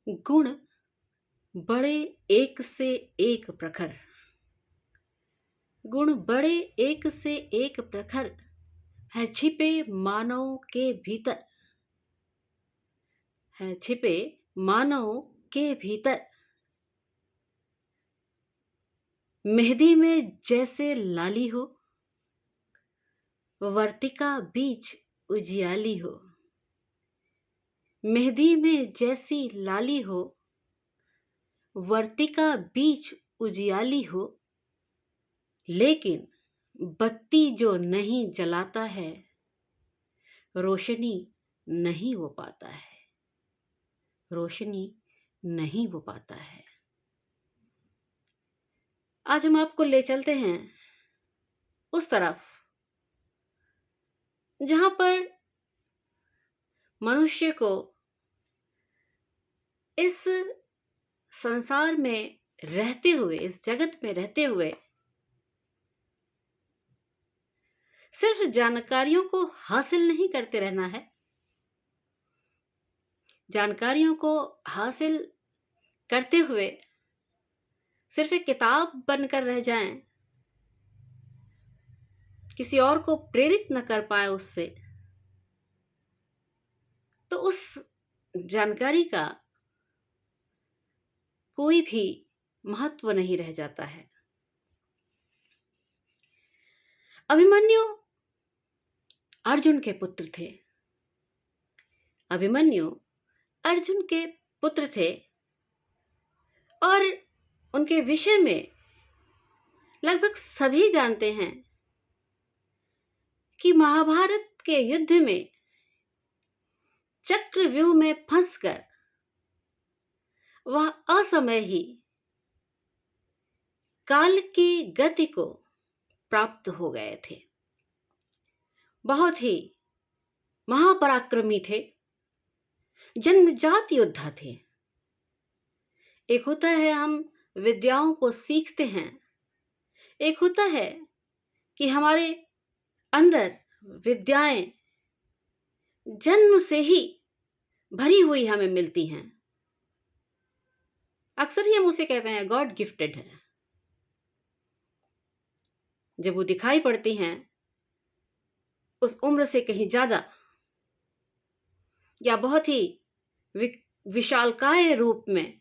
गुण बड़े एक से एक प्रखर। गुण बड़े एक से एक प्रखर है छिपे मानव के भीतर। है छिपे मानव के भीतर। मेहंदी में जैसे लाली हो, वर्तिका बीच उजियाली हो। मेहंदी में जैसी लाली हो, वर्तिका बीच उजियाली हो। लेकिन बत्ती जो नहीं जलाता है, रोशनी नहीं वो पाता है। रोशनी नहीं वो पाता है। आज हम आपको ले चलते हैं उस तरफ जहां पर मनुष्य को इस संसार में रहते हुए, इस जगत में रहते हुए सिर्फ जानकारियों को हासिल नहीं करते रहना है। जानकारियों को हासिल करते हुए सिर्फ एक किताब बनकर रह जाएं, किसी और को प्रेरित न कर पाए उससे, तो उस जानकारी का कोई भी महत्व नहीं रह जाता है। अभिमन्यु अर्जुन के पुत्र थे। अभिमन्यु अर्जुन के पुत्र थे और उनके विषय में लगभग सभी जानते हैं कि महाभारत के युद्ध में चक्रव्यूह में फंसकर वह असमय ही काल की गति को प्राप्त हो गए थे। बहुत ही महापराक्रमी थे, जन्मजात योद्धा थे। एक होता है हम विद्याओं को सीखते हैं, एक होता है कि हमारे अंदर विद्याएं जन्म से ही भरी हुई हमें मिलती हैं। अक्सर ही हम उसे कहते हैं गॉड गिफ्टेड है। जब वो दिखाई पड़ती हैं उस उम्र से कहीं ज्यादा या बहुत ही विशालकाय रूप में,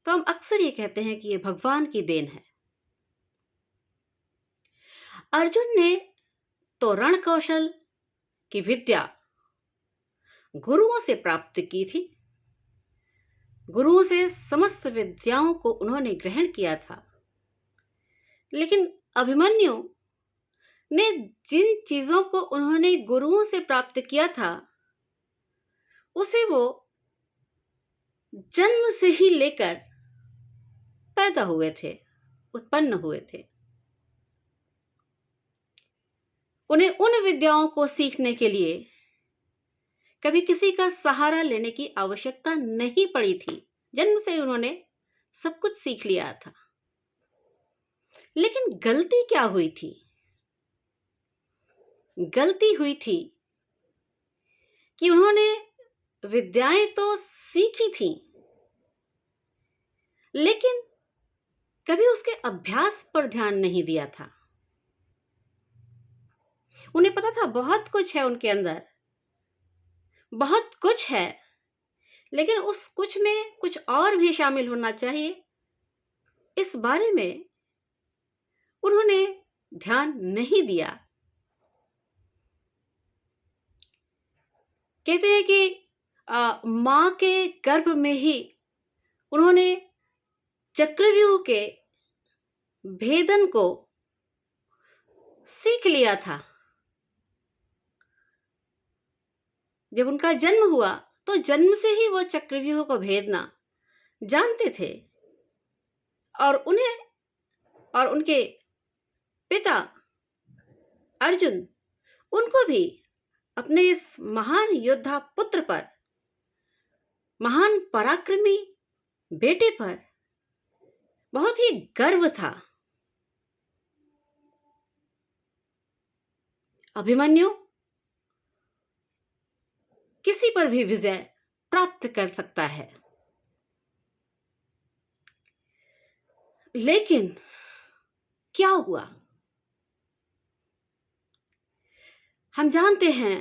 तो हम अक्सर ये कहते हैं कि ये भगवान की देन है। अर्जुन ने तो रण कौशल की विद्या गुरुओं से प्राप्त की थी। गुरुओं से समस्त विद्याओं को उन्होंने ग्रहण किया था। लेकिन अभिमन्यु ने जिन चीजों को उन्होंने गुरुओं से प्राप्त किया था, उसे वो जन्म से ही लेकर पैदा हुए थे, उत्पन्न हुए थे। उन्हें उन विद्याओं को सीखने के लिए कभी किसी का सहारा लेने की आवश्यकता नहीं पड़ी थी। जन्म से उन्होंने सब कुछ सीख लिया था। लेकिन गलती क्या हुई थी? गलती हुई थी कि उन्होंने विद्याएं तो सीखी थी, लेकिन कभी उसके अभ्यास पर ध्यान नहीं दिया था। उन्हें पता था बहुत कुछ है उनके अंदर, बहुत कुछ है, लेकिन उस कुछ में कुछ और भी शामिल होना चाहिए, इस बारे में उन्होंने ध्यान नहीं दिया। कहते हैं कि मां के गर्भ में ही उन्होंने चक्रव्यूह के भेदन को सीख लिया था। जब उनका जन्म हुआ तो जन्म से ही वो चक्रव्यूह को भेदना जानते थे। और उन्हें और उनके पिता अर्जुन, उनको भी अपने इस महान योद्धा पुत्र पर, महान पराक्रमी बेटे पर बहुत ही गर्व था। अभिमन्यु किसी पर भी विजय प्राप्त कर सकता है। लेकिन क्या हुआ? हम जानते हैं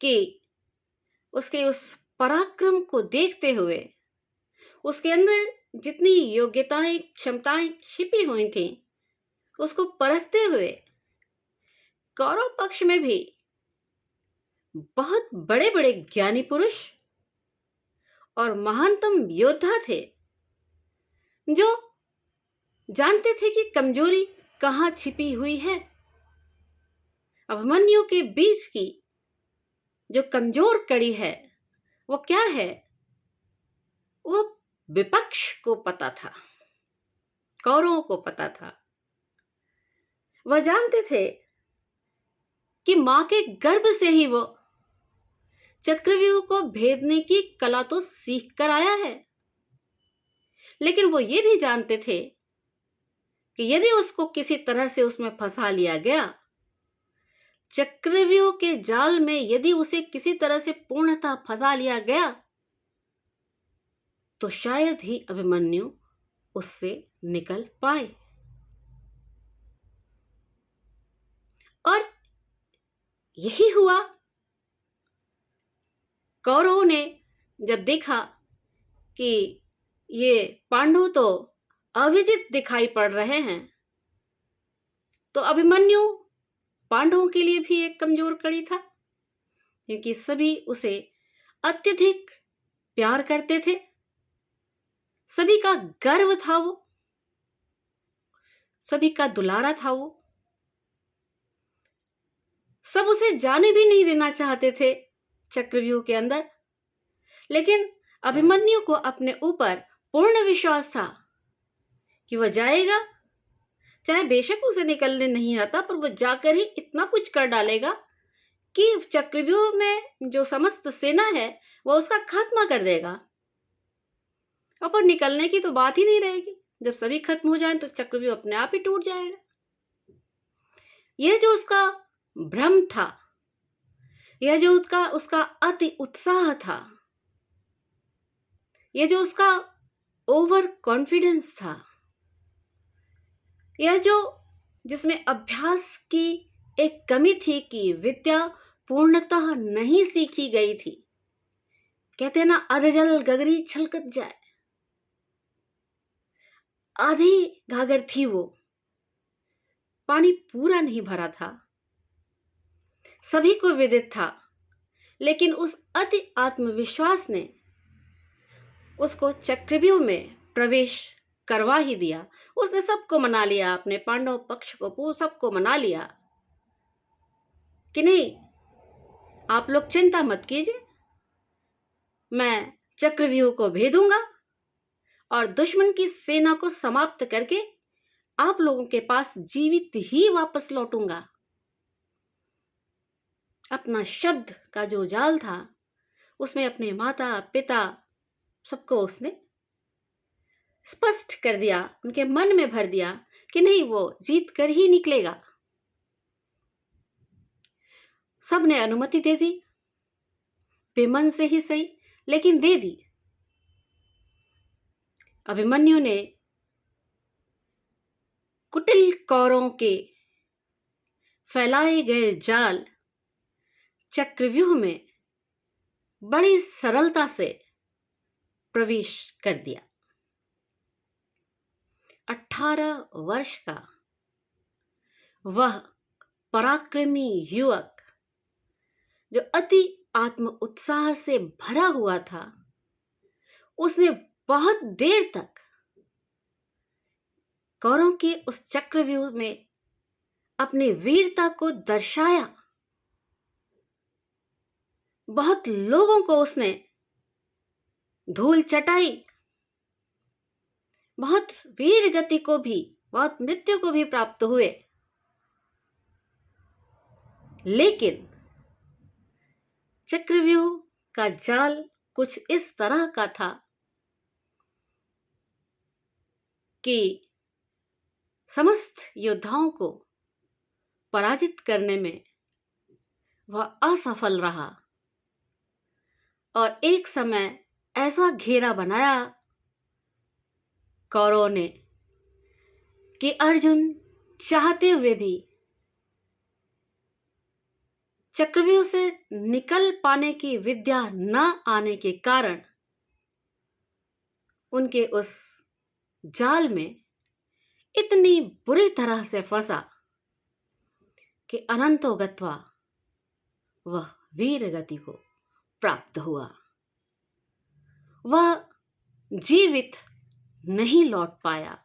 कि उसके उस पराक्रम को देखते हुए, उसके अंदर जितनी योग्यताएं, क्षमताएं छिपी हुई थीं, उसको परखते हुए कौरव पक्ष में भी बहुत बड़े बड़े ज्ञानी पुरुष और महानतम योद्धा थे, जो जानते थे कि कमजोरी कहां छिपी हुई है। अभिमन्यु के बीच की जो कमजोर कड़ी है वो क्या है? वो विपक्ष को पता था, कौरवों को पता था। वह जानते थे कि मां के गर्भ से ही वो चक्रव्यूह को भेदने की कला तो सीख कर आया है, लेकिन वो ये भी जानते थे कि यदि उसको किसी तरह से उसमें फंसा लिया गया, चक्रव्यूह के जाल में यदि उसे किसी तरह से पूर्णतः फंसा लिया गया, तो शायद ही अभिमन्यु उससे निकल पाए। और यही हुआ। कौरवों ने जब देखा कि ये पांडु तो अविजित दिखाई पड़ रहे हैं, तो अभिमन्यु पांडवों के लिए भी एक कमजोर कड़ी था, क्योंकि सभी उसे अत्यधिक प्यार करते थे, सभी का गर्व था, वो सभी का दुलारा था, वो सब उसे जाने भी नहीं देना चाहते थे चक्रव्यूह के अंदर। लेकिन अभिमन्यु को अपने ऊपर पूर्ण विश्वास था कि वह जाएगा, चाहे बेशक उसे निकलने नहीं आता, पर वह जाकर ही इतना कुछ कर डालेगा कि चक्रव्यूह में जो समस्त सेना है वह उसका खात्मा कर देगा, और पर निकलने की तो बात ही नहीं रहेगी। जब सभी खत्म हो जाए तो चक्रव्यूह अपने आप ही टूट जाएगा। यह जो उसका भ्रम था, यह जो उसका अति उत्साह था, यह जो उसका ओवर कॉन्फिडेंस था, यह जो जिसमें अभ्यास की एक कमी थी कि विद्या पूर्णतः नहीं सीखी गई थी। कहते हैं ना, अधजल गगरी छलकत जाए, आधी घाघर थी वो, पानी पूरा नहीं भरा था, सभी को विदित था। लेकिन उस अति आत्मविश्वास ने उसको चक्रव्यूह में प्रवेश करवा ही दिया। उसने सबको मना लिया, अपने पांडव पक्ष को सबको मना लिया कि नहीं, आप लोग चिंता मत कीजिए, मैं चक्रव्यूह को भेदूंगा और दुश्मन की सेना को समाप्त करके आप लोगों के पास जीवित ही वापस लौटूंगा। अपना शब्द का जो जाल था उसमें अपने माता पिता सबको उसने स्पष्ट कर दिया, उनके मन में भर दिया कि नहीं, वो जीत कर ही निकलेगा। सबने अनुमति दे दी, बेमन से ही सही, लेकिन दे दी। अभिमन्यु ने कुटिल कौरवों के फैलाए गए जाल चक्रव्यूह में बड़ी सरलता से प्रवेश कर दिया। 18 वर्ष का वह पराक्रमी युवक, जो अति आत्म उत्साह से भरा हुआ था, उसने बहुत देर तक कौरवों के उस चक्रव्यूह में अपनी वीरता को दर्शाया। बहुत लोगों को उसने धूल चटाई, बहुत वीर गति को भी, बहुत मृत्यु को भी प्राप्त हुए। लेकिन चक्रव्यूह का जाल कुछ इस तरह का था कि समस्त योद्धाओं को पराजित करने में वह असफल रहा और एक समय ऐसा घेरा बनाया कौरवों ने कि अर्जुन चाहते हुए भी चक्रव्यूह से निकल पाने की विद्या न आने के कारण उनके उस जाल में इतनी बुरी तरह से फंसा कि अनंतो गत्वा वह वीर गति को प्राप्त हुआ। वह जीवित नहीं लौट पाया।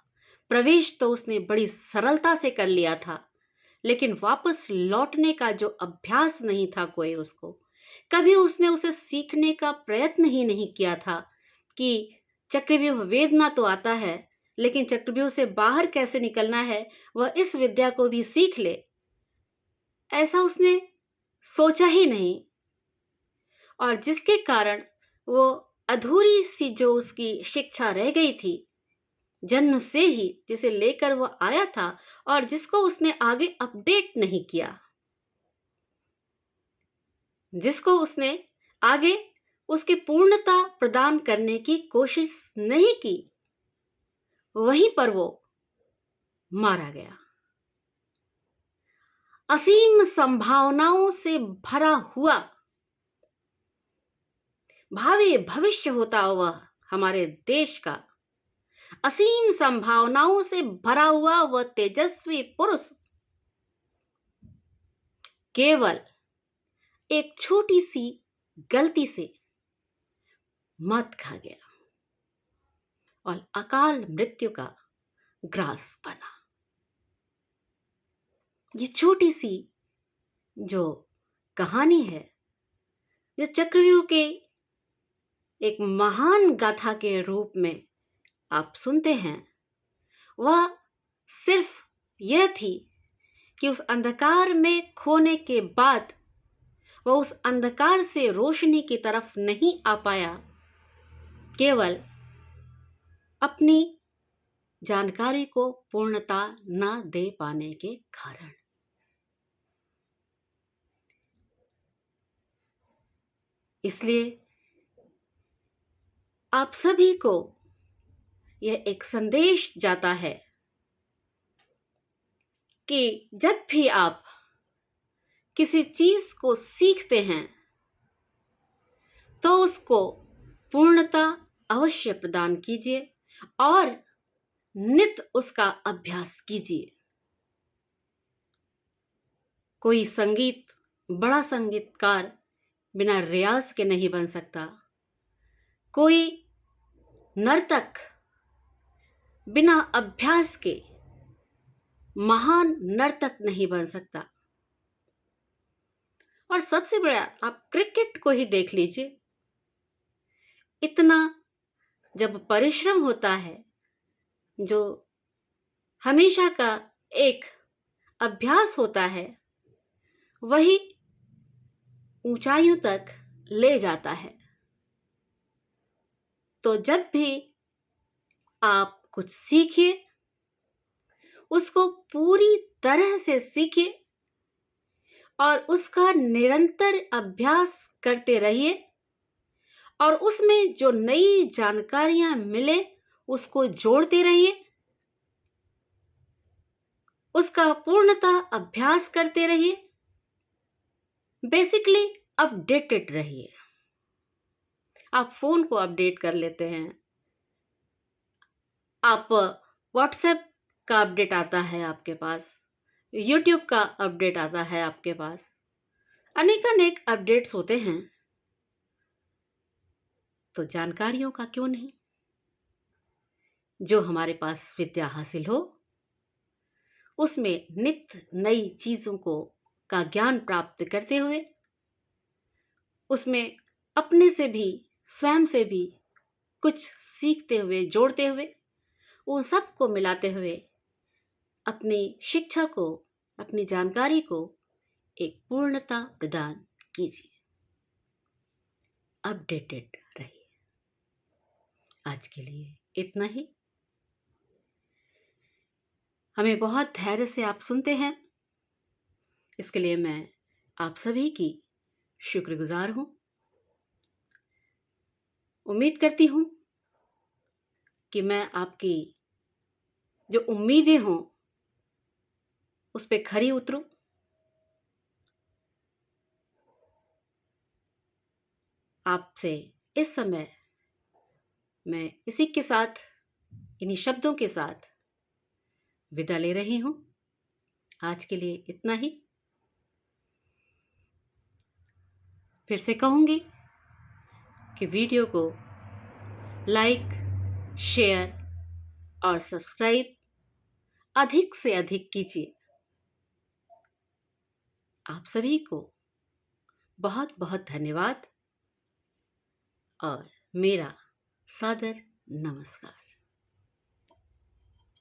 प्रवेश तो उसने बड़ी सरलता से कर लिया था, लेकिन वापस लौटने का जो अभ्यास नहीं था कोई उसको, कभी उसने उसे सीखने का प्रयत्न ही नहीं किया था कि चक्रव्यूह वेदना तो आता है, लेकिन चक्रव्यूह से बाहर कैसे निकलना है वह इस विद्या को भी सीख ले, ऐसा उसने सोचा ही नहीं। और जिसके कारण वो अधूरी सी जो उसकी शिक्षा रह गई थी जन्म से ही, जिसे लेकर वो आया था और जिसको उसने आगे अपडेट नहीं किया, जिसको उसने आगे उसकी पूर्णता प्रदान करने की कोशिश नहीं की, वहीं पर वो मारा गया। असीम संभावनाओं से भरा हुआ भावी भविष्य होता हुआ हमारे देश का, असीम संभावनाओं से भरा हुआ वह तेजस्वी पुरुष केवल एक छोटी सी गलती से मत खा गया और अकाल मृत्यु का ग्रास बना। ये छोटी सी जो कहानी है, जो चक्रव्यूह के एक महान गाथा के रूप में आप सुनते हैं, वह सिर्फ यह थी कि उस अंधकार में खोने के बाद वह उस अंधकार से रोशनी की तरफ नहीं आ पाया, केवल अपनी जानकारी को पूर्णता न दे पाने के कारण। इसलिए आप सभी को यह एक संदेश जाता है कि जब भी आप किसी चीज को सीखते हैं तो उसको पूर्णता अवश्य प्रदान कीजिए और नित उसका अभ्यास कीजिए। कोई संगीत, बड़ा संगीतकार बिना रियाज के नहीं बन सकता। कोई नर्तक बिना अभ्यास के महान नर्तक नहीं बन सकता। और सबसे बड़ा, आप क्रिकेट को ही देख लीजिए, इतना जब परिश्रम होता है, जो हमेशा का एक अभ्यास होता है, वही ऊंचाइयों तक ले जाता है। तो जब भी आप कुछ सीखिए, उसको पूरी तरह से सीखिए और उसका निरंतर अभ्यास करते रहिए और उसमें जो नई जानकारियां मिले उसको जोड़ते रहिए, उसका पूर्णता अभ्यास करते रहिए। बेसिकली अपडेटेड रहिए। आप फोन को अपडेट कर लेते हैं, आप व्हाट्सएप का अपडेट आता है आपके पास, यूट्यूब का अपडेट आता है आपके पास, अनेकानेक अपडेट्स होते हैं, तो जानकारियों का क्यों नहीं। जो हमारे पास विद्या हासिल हो उसमें नित्य नई चीजों का ज्ञान प्राप्त करते हुए, उसमें अपने से भी, स्वयं से भी कुछ सीखते हुए, जोड़ते हुए, उन सब को मिलाते हुए अपनी शिक्षा को, अपनी जानकारी को एक पूर्णता प्रदान कीजिए। अपडेटेड रहिए। आज के लिए इतना ही। हमें बहुत धैर्य से आप सुनते हैं, इसके लिए मैं आप सभी की शुक्रगुजार हूं। उम्मीद करती हूँ कि मैं आपकी जो उम्मीदें हों उस पे खरी उतरूं। आपसे इस समय मैं इसी के साथ, इन्हीं शब्दों के साथ विदा ले रही हूँ। आज के लिए इतना ही। फिर से कहूँगी कि वीडियो को लाइक, शेयर और सब्सक्राइब अधिक से अधिक कीजिए। आप सभी को बहुत बहुत धन्यवाद और मेरा सादर नमस्कार।